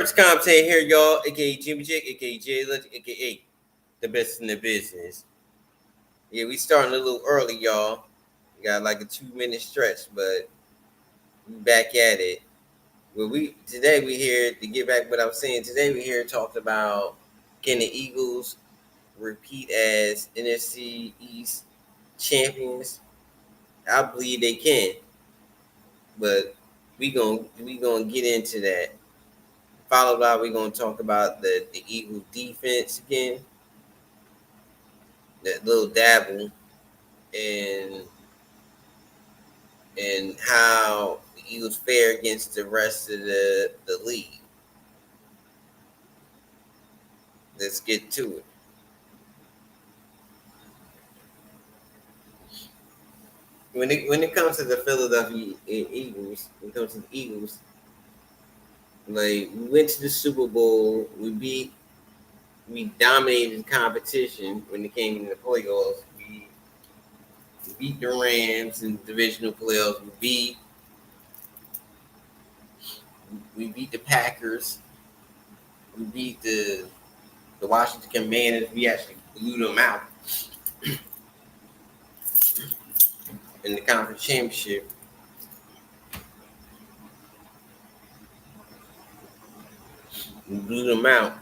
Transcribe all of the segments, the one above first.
Purpose content here, y'all, aka Jimmy Jig, aka J Legend, aka the best in the business. Yeah, we starting a little early, y'all. We got like a 2 minute stretch, but we back at it. Well, we here to get back what I was saying. Today we here talked about can the Eagles repeat as NFC East champions? I believe they can, but we gonna get into that. Followed by we're gonna talk about the Eagles defense again, that little dabble, and how the Eagles fare against the rest of the league. Let's get to it. When it comes to the Philadelphia Eagles, when it comes to the Eagles, like we went to the Super Bowl, we dominated the competition when it came to the playoffs. We beat the Rams in the divisional playoffs. We beat the Packers. We beat the Washington Commanders. We actually blew them out in the conference championship. We blew them out.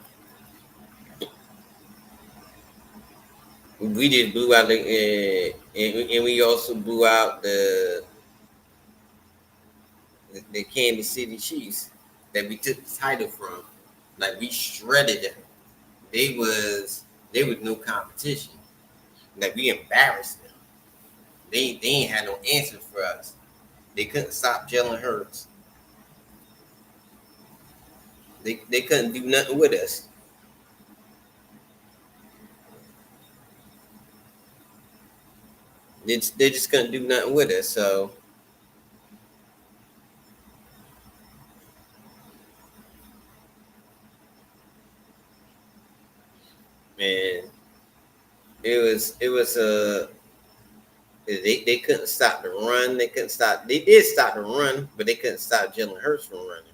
We just blew out and we also blew out the Kansas City Chiefs that we took the title from. Like we shredded them. They was no competition. Like we embarrassed them. They ain't had no answer for us. They couldn't stop Jalen Hurts. They couldn't do nothing with us. They just couldn't do nothing with us. So man, it was they couldn't stop the run. They couldn't stop. They did stop the run, but they couldn't stop Jalen Hurts from running.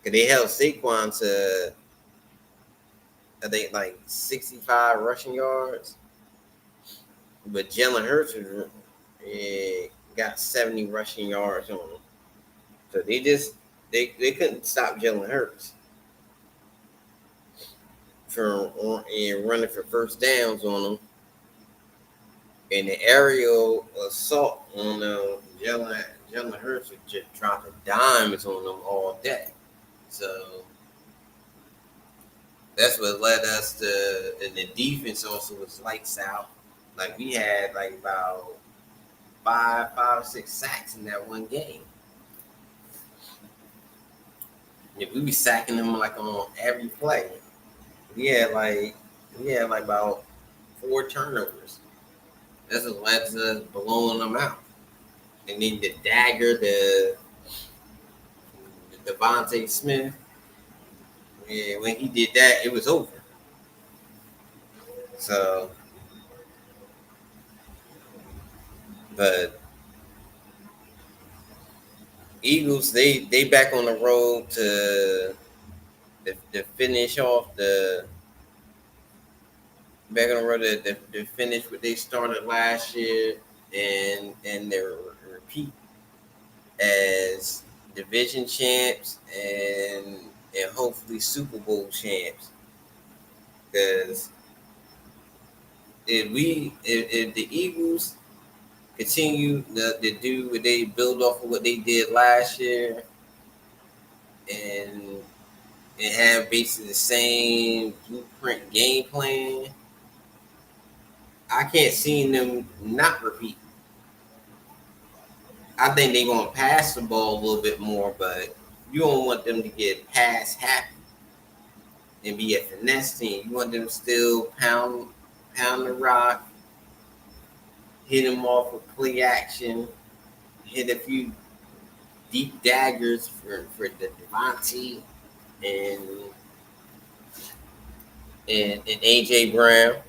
Cause they held Saquon to I think like 65 rushing yards, but Jalen Hurts got 70 rushing yards on him. So they couldn't stop Jalen Hurts from running for first downs on him, and the aerial assault on Jalen Hurts was just dropping dimes on them all day. So that's what led us to, and the defense also was lights out. Like we had like about five or six sacks in that one game. If we be sacking them like on every play, we had like about 4 turnovers. That's what led to us blowing them out. And then the dagger, the Devontae Smith, yeah, when he did that, it was over. So, but Eagles, they back on the road to finish off the back on the road to finish what they started last year and their repeat as division champs and hopefully Super Bowl champs. Because if the Eagles continue to do what they build off of what they did last year and have basically the same blueprint game plan, I can't see them not repeat. I think they're gonna pass the ball a little bit more, but you don't want them to get pass happy and be a finesse team. You want them to still pound the rock, hit them off with play action, hit a few deep daggers for the Devontae and and AJ Brown.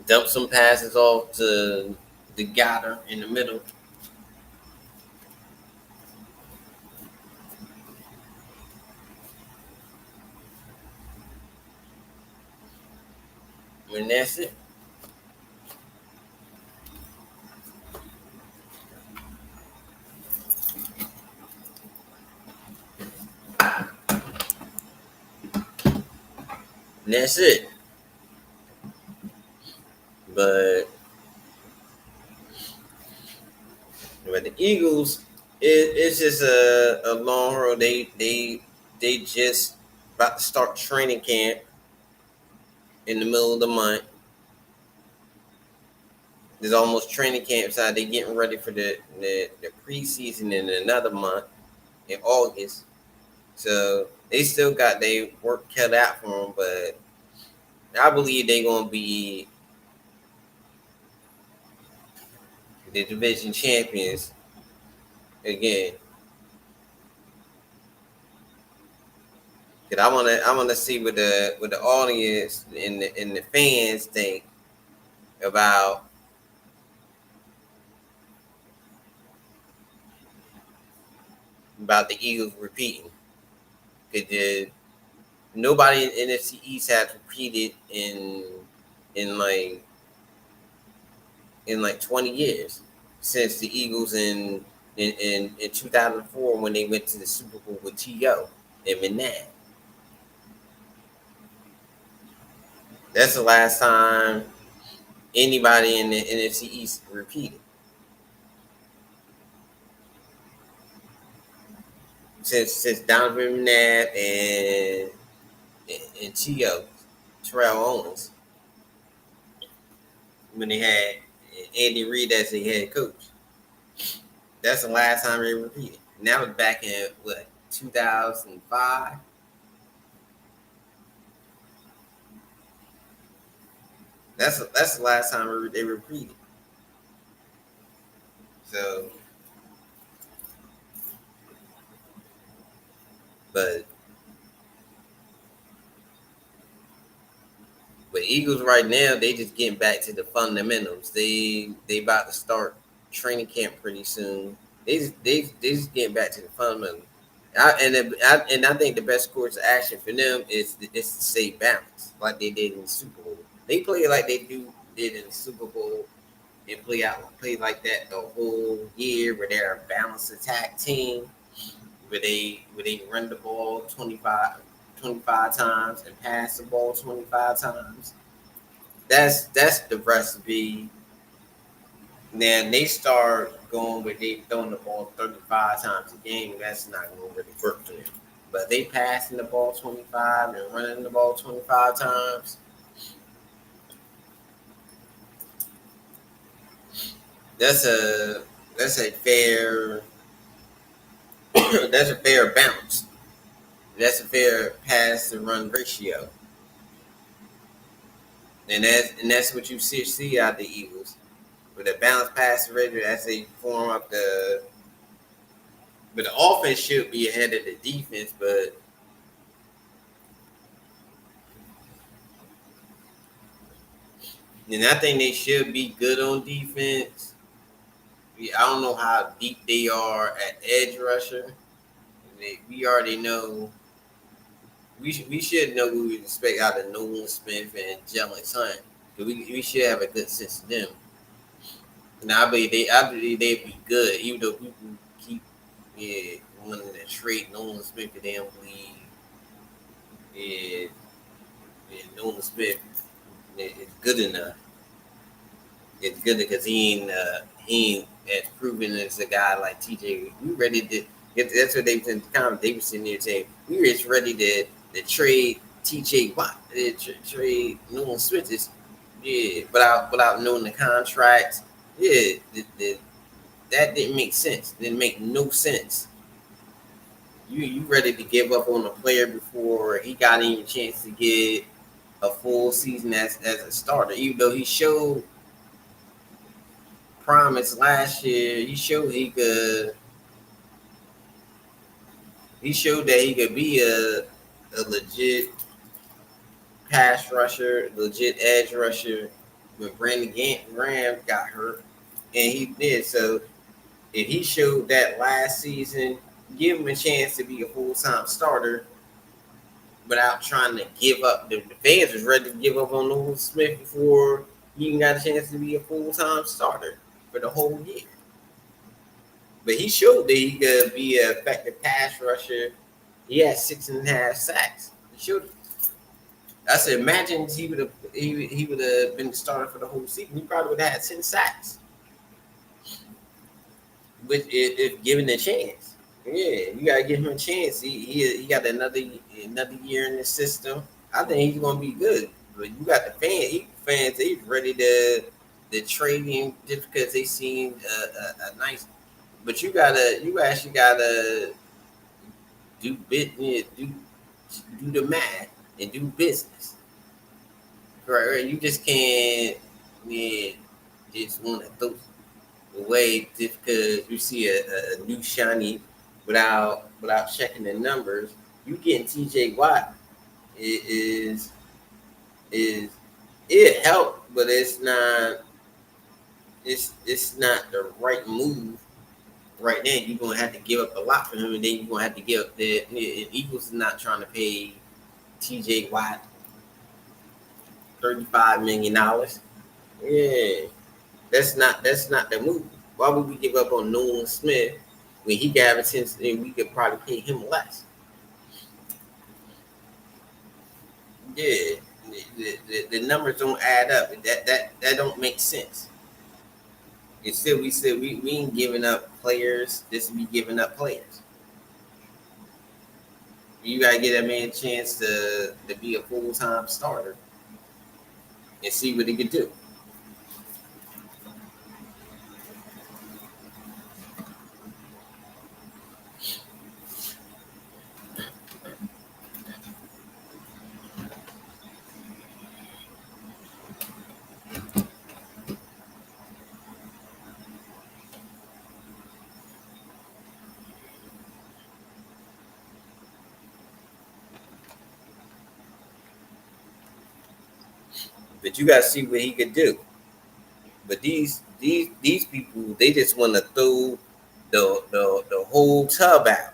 Dump some passes off to the Goddard in the middle. And that's it. And that's it. But the Eagles, it's just a long road. They just about to start training camp in the middle of the month. There's almost training camp side. They getting ready for the preseason in another month in August. So they still got their work cut out for them, but I believe they're gonna be the division champions again. Cause I wanna see what the audience and the fans think about the Eagles repeating. Cause nobody in NFC East has repeated in in like 20 years since the Eagles in 2004 when they went to the Super Bowl with T.O. and Manad. That's the last time anybody in the NFC East repeated since Donovan McNabb and T.O. Terrell Owens when they had Andy Reid as their head coach. That's the last time they repeated. And that was back in what 2005. That's the last time they repeated. So, but Eagles right now they just getting back to the fundamentals. They about to start training camp pretty soon. They just getting back to the fundamentals. I think the best course of action for them is to stay balanced, like they did in the Super Bowl. They play like they did in the Super Bowl and play like that the whole year, where they're a balanced attack team, where they run the ball 25 times and pass the ball 25 times. That's the recipe. Then they start going where they throwing the ball 35 times a game. That's not going to really work for them. But they passing the ball 25 and running the ball 25 times. That's a that's a fair that's a fair bounce. That's a fair pass to run ratio. And that's what you see out the Eagles. With a balanced pass ratio as they form up the offense should be ahead of the defense, but and I think they should be good on defense. I don't know how deep they are at edge rusher. We already know. We should know who we expect out of Nolan Smith and Jalen Hunt. We should have a good sense of them. And I believe they'd be good, even though people keep wanting to trade Nolan Smith, and they don't believe Nolan Smith is good enough. It's good because he ain't as proven as a guy like TJ. We ready to. That's what they've been comment. They were sitting there saying we were just ready to trade TJ Watt, trade Nolan Smith. Without knowing the contracts. That didn't make sense. Didn't make no sense. You ready to give up on a player before he got any chance to get a full season as a starter, even though he showed promise last year. He showed that he could be a legit pass rusher, legit edge rusher when Brandon Graham got hurt, and he did. So if he showed that last season, give him a chance to be a full time starter. without trying to give up. The fans was ready to give up on Nolan Smith before he even got a chance to be a full-time starter for the whole year. But he showed that he could be an effective pass rusher. He had 6.5 sacks. He showed it. I said, imagine he would have been the starter for the whole season. He probably would have had 10 sacks, with if given a chance. Yeah, you gotta give him a chance. He got another year in the system. I think he's gonna be good. But you got the fans. They ready to trade him just because they seen a nice. But you actually gotta do business, do the math and do business. Right? You just can't, yeah, just want to throw away just because you see a new shiny without checking the numbers. You getting TJ Watt is it helped, but it's not the right move right now. You're gonna have to give up a lot for him, and then you're gonna have to give up the Eagles is not trying to pay TJ Watt $35 million. Yeah, that's not the move. Why would we give up on Nolan Smith when he got a chance and we could probably pay him less? Yeah, the numbers don't add up. That don't make sense. And still, we ain't giving up players. This be giving up players. You gotta get that man a chance to be a full time starter and see what he can do. But you gotta see what he could do. But these people, they just want to throw the whole tub out.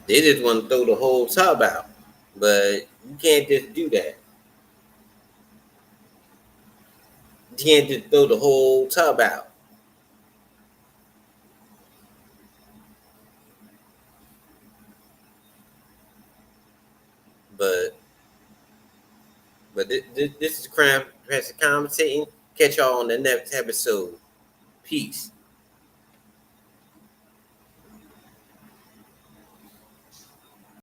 They just want to throw the whole tub out. But you can't just do that. You can't just throw the whole tub out. But this is Crown Professor commentating. Catch y'all on the next episode. Peace.